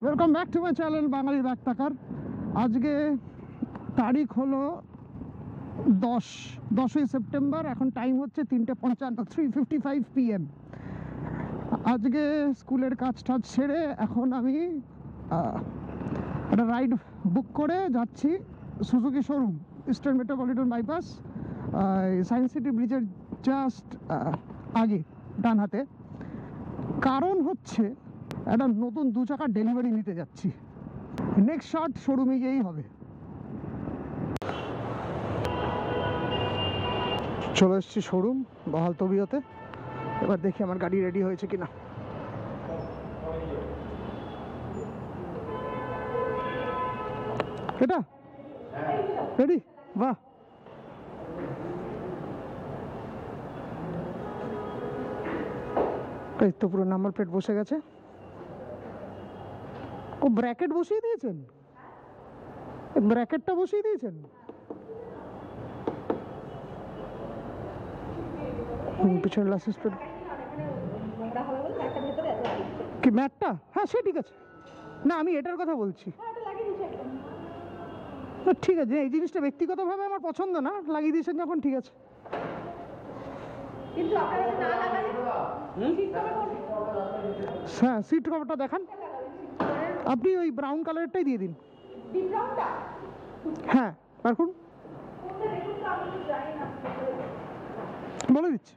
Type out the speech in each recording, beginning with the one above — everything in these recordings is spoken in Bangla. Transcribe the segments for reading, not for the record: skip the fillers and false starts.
Welcome back to my channel Bangali bag টাকার। আজকে তারিখ হলো 10ই সেপ্টেম্বর। এখন টাইম হচ্ছে 3:55, 3:55 PM। আজকে স্কুলের কাজ টাজ সেরে এখন আমি একটা রাইড বুক করে যাচ্ছি Suzuki showroom, eastern metropolitan bypass, science city ব্রিজের জাস্ট আগে ডান হাতে। কারণ হচ্ছে একটা নতুন 2 চাকার ডেলিভারি নিতে যাচ্ছি। নেক্সট শট শোরুমে গিয়েই হবে। চলে এসেছি শোরুম বহালতবিয়তে। এবার দেখি আমার গাড়ি রেডি হয়েছে কিনা। এটা রেডি? বাহ, এই তো পুরো নাম্বার প্লেট বসে গেছে। ও ব্র্যাকেট বসিয়ে দিয়েছেন, ব্র্যাকেটটা বসিয়ে দিয়েছেন। পিছনে লাইসেন্স প্লেট কি ম্যাটটা? হ্যাঁ সে ঠিক আছে। না আমি এটার কথা বলছি। না ঠিক আছে, এই জিনিসটা ব্যক্তিগতভাবে আমার পছন্দ না, লাগিয়ে দিয়েছেন যখন ঠিক আছে। হ্যাঁ সিট কভারটা দেখান আপনি, ওই ব্রাউন কালারটাই দিয়ে দিন। হ্যাঁ রাখুন, বলে দিচ্ছি।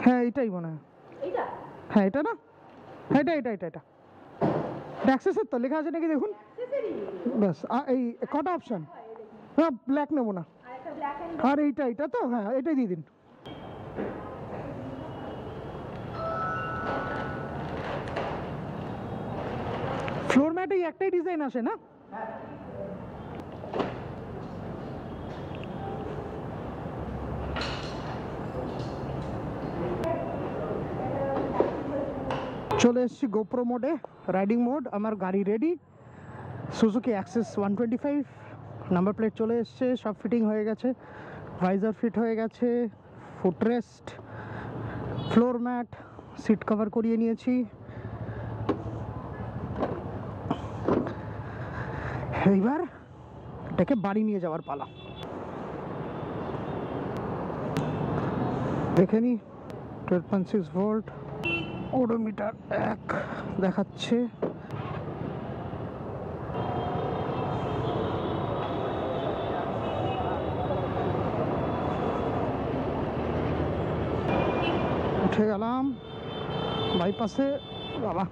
হ্যাঁ এটাই মনে হয়। হ্যাঁ এটা না, হ্যাঁ এটা এটা এটা এটা অ্যাক্সেসের তো লেখা আছে নাকি দেখুন। ব্যাস এই কটা অপশান? হ্যাঁ ব্ল্যাক নেবো না, আর এইটা এইটা তো হ্যাঁ এটাই দিয়ে দিন। ফ্লোর ম্যাটে একটাই ডিজাইন আসে না? চলে এসেছি গোপ্রো মোডে, রাইডিং মোড। আমার গাড়ি ready, Suzuki access 125, number plate চলে এসছে, সব ফিটিং হয়ে গেছে, ভাইজার ফিট হয়ে গেছে, footrest, floor mat, seat cover করিয়ে নিয়েছি। এইবার এটাকে বাড়ি নিয়ে যাওয়ার পালা। দেখে নি 12.6 ভোল্ট, ওডোমিটার 1 দেখাচ্ছে। উঠে গেলাম বাইপাসে। বাবা,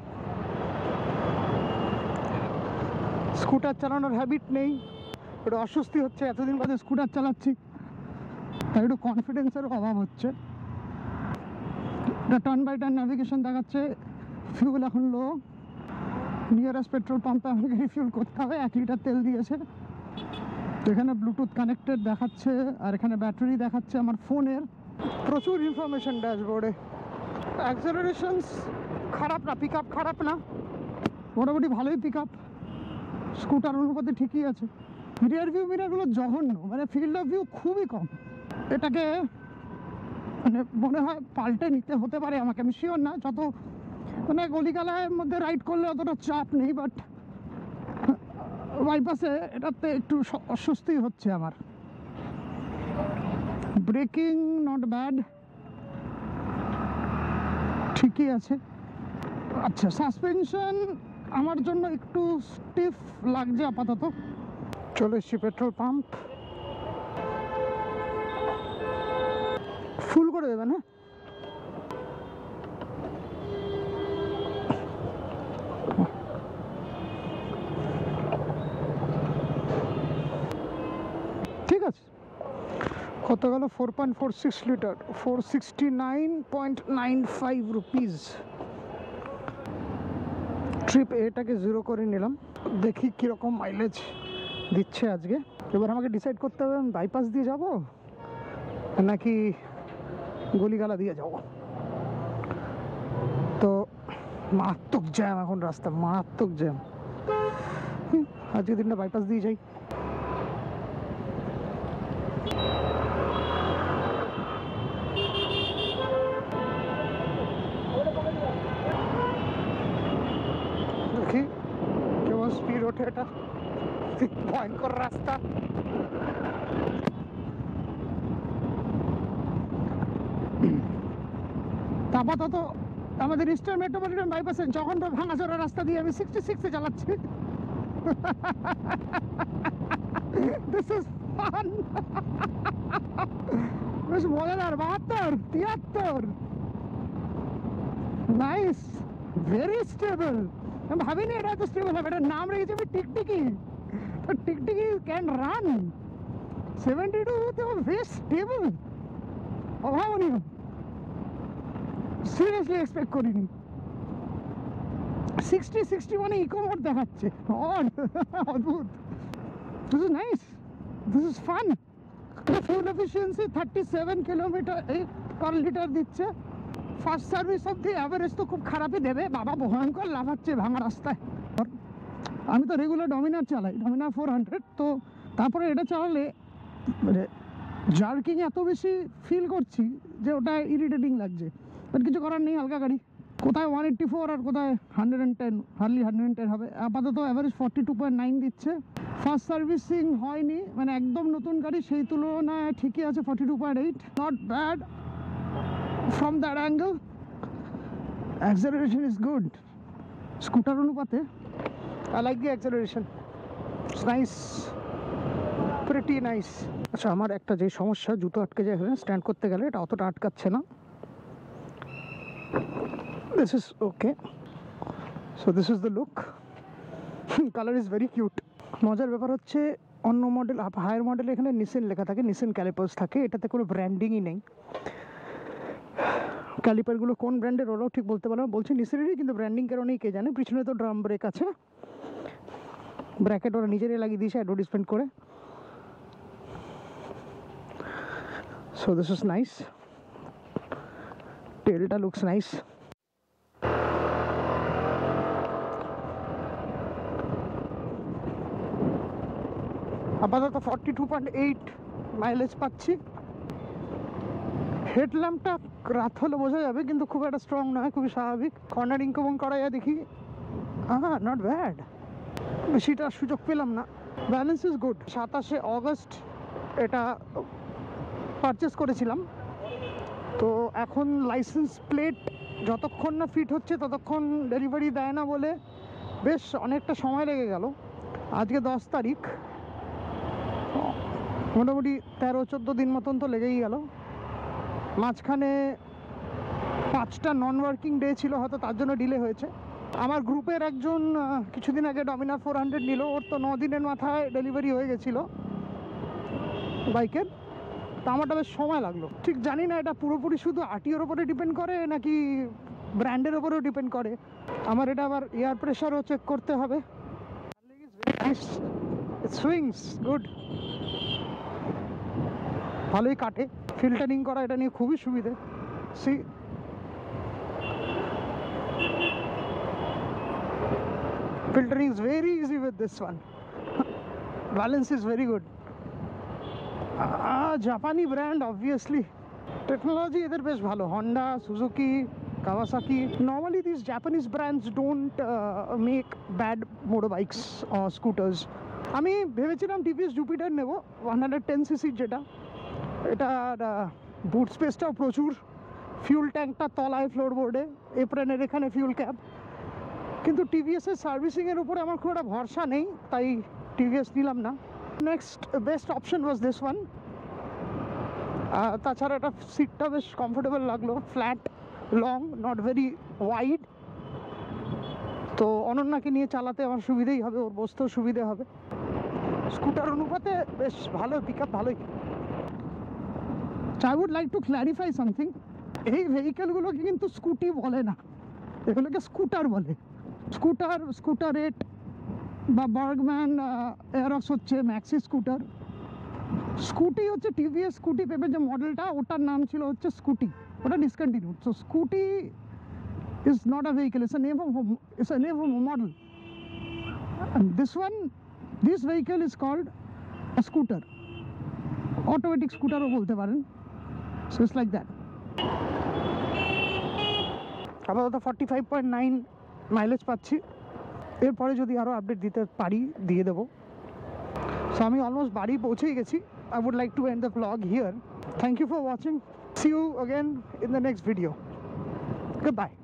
স্কুটার চালানোর হ্যাবিট নেই, একটু অস্বস্তি হচ্ছে, এতদিন বাদে স্কুটার চালাচ্ছি তাই একটু কনফিডেন্সের অভাব হচ্ছে। এটা টার্ন বাই টার্ন ন্যাভিগেশন দেখাচ্ছে। ফিউল এখন লো, নিয়ারেস্ট পেট্রোল পাম্পে আমাকে রিফিউল করতে হবে। 1 লিটার তেল দিয়েছে। এখানে ব্লুটুথ কানেক্টেড দেখাচ্ছে, আর এখানে ব্যাটারি দেখাচ্ছে আমার ফোনের। প্রচুর ইনফরমেশন ড্যাশবোর্ডে। অ্যাক্সেলারেশনস খারাপ না, পিক আপ খারাপ না, মোটামুটি ভালোই পিক আপ। স্কুটার অনুপাতে ঠিকই আছে। রিয়ার ভিউ মিরারগুলো জঘন্য, মানে ফিল্ড অফ ভিউ খুবই কম। এটাকে মানে মনে হয় পাল্টে নিতে হতে পারে আমাকে, আমি শিওর না। যত মানে গলিগালার মধ্যে রাইড করলে অতটা চাপ নেই, বাট বাইপাসে এটাতে একটু অস্বস্তি হচ্ছে আমার। ব্রেকিং নট ব্যাড, ঠিকই আছে। আচ্ছা সাসপেনশন আমার জন্য একটু স্টিফ লাগছে আপাতত। চলে এসছি পেট্রোল পাম্প, ফুল করে দেবেন। হ্যাঁ ঠিক আছে। কত গেল? 4.46 লিটার, 469.95 রুপিস। ট্রিপ এটাকে 0 করে নিলাম, দেখি কীরকম মাইলেজ দিচ্ছে আজকে। এবার আমাকে ডিসাইড করতে হবে আমি বাইপাস দিয়ে যাব নাকি গলিগালা দিয়ে যাব। তো মারাত্মক জ্যাম এখন, রাস্তা মারাত্মক জ্যাম। আজকে দিনটা বাইপাস দিয়ে যাই। দেখি কেমন স্পিড ওঠে, এটা ভয়ঙ্কর রাস্তা। আপাতত আমাদের ইস্টার্ন মেট্রোপলিটন বাইপাসে যখন ভাঙাচোরা রাস্তা দিয়ে আমি 66-এ চালাচ্ছি। This is fun. বেশ মজাদার। 72, 73, নাইস, ভেরি স্টেবল। আমি ভাবিনি এটা এত স্টেবল হবে। এটার নাম রেখেছি আমি টিকটিকি। তো টিকটিকি ক্যান রান 72 তে, বেশ স্টেবল, অভাবনীয়। সিরিয়াসলি এক্সপেক্ট করিনি। 60-61 ইকো মোড দেখাচ্ছে, অদ্ভুত। This is nice, this is fun. Fuel efficiency 37 kilometre per litre দিচ্ছে। First service of the average তো খুব খারাপই দেবে বাবা, ভয়ঙ্কর লাফাচ্ছে ভাঙা রাস্তায়। আমি তো রেগুলার ডমিনার চালাই, ডমিনার 400। তো তারপরে এটা চালালে মানে জার্কিং এত বেশি ফিল করছি যে ওটা ইরিটেটিং লাগছে। বাট কিছু করার নেই, হালকা গাড়ি। কোথায় 184 আর কোথায় 110, হার্ডলি 110 হবে। আপাতত অ্যাভারেজ 42.9 দিচ্ছে। ফার্স্ট সার্ভিসিং হয়নি, মানে একদম নতুন গাড়ি, সেই তুলনায় ঠিকই আছে 42.8, not bad from that angle. Acceleration is good scooter অনুপাতে। I like the acceleration, it's nice, pretty nice. আচ্ছা, আমার একটা যে সমস্যা, জুতো আটকে যায় স্ট্যান্ড করতে গেলে, এটা অতটা আটকাচ্ছে না। This is okay. So this is the look. Color is very cute. মজার ব্যাপার হচ্ছে অন্য মডেল, হায়ার মডেল এখানে নিসেন লেখা থাকে, নিসেন ক্যালিপার্স থাকে, এটাতে কোনো ব্র্যান্ডিংই নেই। ক্যালিপারগুলো কোন ব্র্যান্ডের ওরাও ঠিক বলতে পারলাম, বলছি নিসেনেরই, কিন্তু ব্র্যান্ডিং কারণেই কে জানে। পিছনে তো ড্রাম ব্রেক আছে, ব্র্যাকেট ওরা নিজেরাই লাগিয়ে দিয়েছে অ্যাডভার্টিসমেন্ট করে। So this is nice. Tailটা looks nice. আপাতত 42.8 মাইলেজ পাচ্ছি। হেডল্যাম্পটা রাত হলে বোঝা যাবে, কিন্তু খুব একটা স্ট্রং নয়, খুবই স্বাভাবিক। কর্নারিং কেমন করা যায় দেখি। নট ব্যাড, বেশিটা সুযোগ পেলাম না। Balance is good. 27 অগস্ট এটা পারচেস করেছিলাম, তো এখন লাইসেন্স প্লেট যতক্ষণ না ফিট হচ্ছে ততক্ষণ ডেলিভারি দেয় না বলে বেশ অনেকটা সময় লেগে গেল। আজকে 10 তারিখ, মোটামুটি 13-14 দিন মতন তো লেগেই গেল। মাঝখানে 5টা নন ওয়ার্কিং ডে ছিল, হয়তো তার জন্য ডিলে হয়েছে। আমার গ্রুপের একজন কিছুদিন আগে ডমিনার 400 নিল, ওর তো 9 দিনের মাথায় ডেলিভারি হয়ে গেছিলো বাইকের। তো আমারটা বেশ সময় লাগলো। ঠিক জানি না এটা পুরোপুরি শুধু আরটিওর ওপরে ডিপেন্ড করে নাকি ব্র্যান্ডের ওপরেও ডিপেন্ড করে। আমার এটা আবার এয়ার প্রেশারও চেক করতে হবে। সুইংস গুড, ভালোই কাটে। ফিল্টারিং করা এটা নিয়ে খুবই সুবিধে। সি filtering is very easy with this one. Balance is very good. Japani brand obviously. Technology এদের বেশ ভালো। Honda, Suzuki, Kawasaki. Normally these Japanese brands don't make bad motorbikes or scooters. আমি ভেবেছিলাম টিভিএস জুপিটার নেব 110cc, যেটা এটার বুট স্পেসটাও প্রচুর, ফিউল ট্যাঙ্কটা তলায় ফ্লোরবোর্ডে, এপ্রনের এখানে ফিউল ক্যাপ। কিন্তু টিভিএসের সার্ভিসিংয়ের উপরে আমার খুব একটা ভরসা নেই, তাই টিভিএস নিলাম না। Next best option was this one. তাছাড়া এটা সিটটা বেশ কমফোর্টেবল লাগলো, flat, long, not very wide. তো অনন্যাকে নিয়ে চালাতে আমার সুবিধেই হবে, ওর বসতেও সুবিধে হবে। স্কুটার অনুপাতে বেশ ভালো পিকআপ, ভালোই। I would like to clarify something. এই ভেহিকেলগুলোকে কিন্তু স্কুটি বলে না, এগুলোকে স্কুটার বলে। স্কুটারেট বা বার্গম্যান এরক্স হচ্ছে ম্যাক্সি স্কুটার। স্কুটি হচ্ছে টিভিএস স্কুটি পেপে যে মডেলটা, ওটার নাম ছিল হচ্ছে স্কুটি, ওটা discontinued. So scooty is not a vehicle, it's a name of a model. And this vehicle is called a scooter, automatic scooter বলতে পারেন। So it's like that. আপাতত 45.9 মাইলেজ পাচ্ছি। এরপরে যদি আরও আপডেট দিতে পারি দিয়ে দেবো। সো আমি অলমোস্ট বাড়ি পৌঁছেই গেছি। I would like to end the vlog here. Thank you for watching. See you again in the next video. Goodbye.